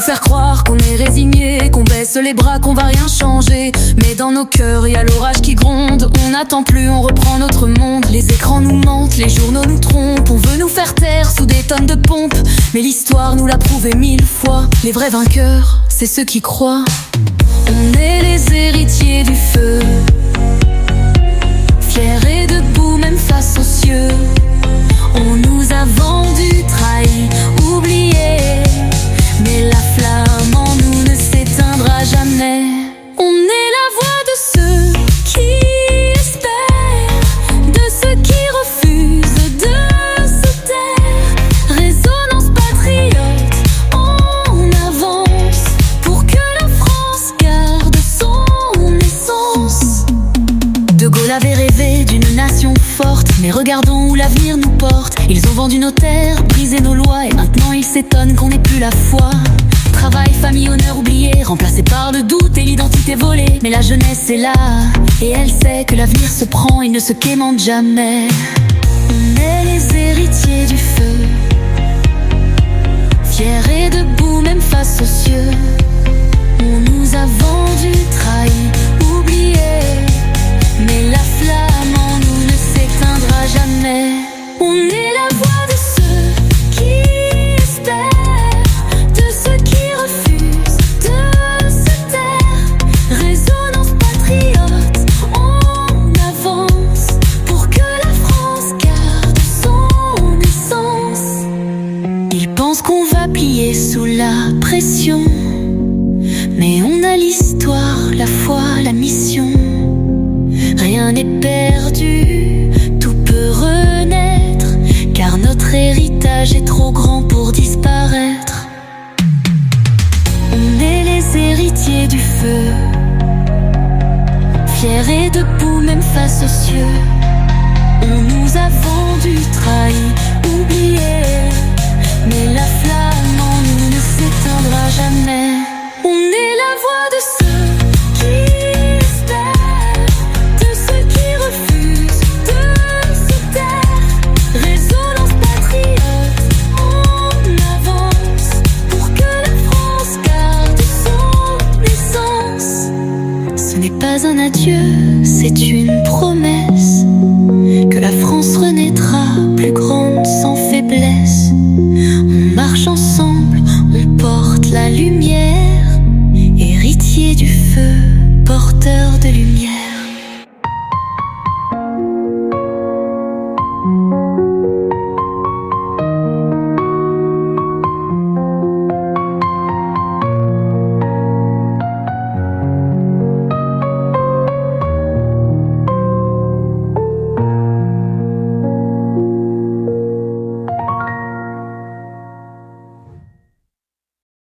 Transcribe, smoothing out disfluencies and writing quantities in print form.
faire croire qu'on est résigné, qu'on baisse les bras, qu'on va rien changer. Mais dans nos cœurs y a l'orage qui gronde. On n'attend plus, on reprend notre monde. Les écrans nous mentent, les journaux nous trompent. On veut nous faire taire sous des tonnes de pompes, mais l'histoire nous l'a prouvé 1000 fois. Les vrais vainqueurs, c'est ceux qui croient. On est les héritiers du feu, fiers et debout même face aux cieux. On nous a vendus, trahis, oubliés, mais la flamme en nous ne s'éteindra jamais. On est la voix de ceux qui espèrent, de ceux qui refusent de se taire. Résonance patriote, on avance pour que la France garde son essence. De Gaulle avait rêvé d'une nation forte, mais regardons où l'avenir nous porte. Ils ont vendu nos terres, brisé nos lois, et maintenant ils s'étonnent qu'on n'ait plus la foi. Travail, famille, honneur oublié, remplacé par le doute et l'identité volée. Mais la jeunesse est là, et elle sait que l'avenir se prend et ne se quémande jamais. On est les héritiers du feu, fiers et debout même face aux cieux. On nous a vendus, trahis, oubliés, mais la flamme en nous ne s'éteindra jamais. On est la voix de ceux qui espèrent, de ceux qui refusent de se taire. Résonance patriote, on avance pour que la France garde son essence. Ils pensent qu'on va plier sous la pression, mais on a l'histoire, la foi, la mission. Rien n'est perdu, tout peut renaître, car notre héritage est trop grand pour disparaître. On est les héritiers du feu, fiers et debout même face aux cieux. On nous a vendus, trahis, oubliés, mais la flamme en nous ne s'éteindra jamais. On est la voix de ceux qui espèrent, de ceux qui refusent de se taire. Résonance patriote, on avance pour que la France garde son essence. Ce n'est pas un adieu, c'est une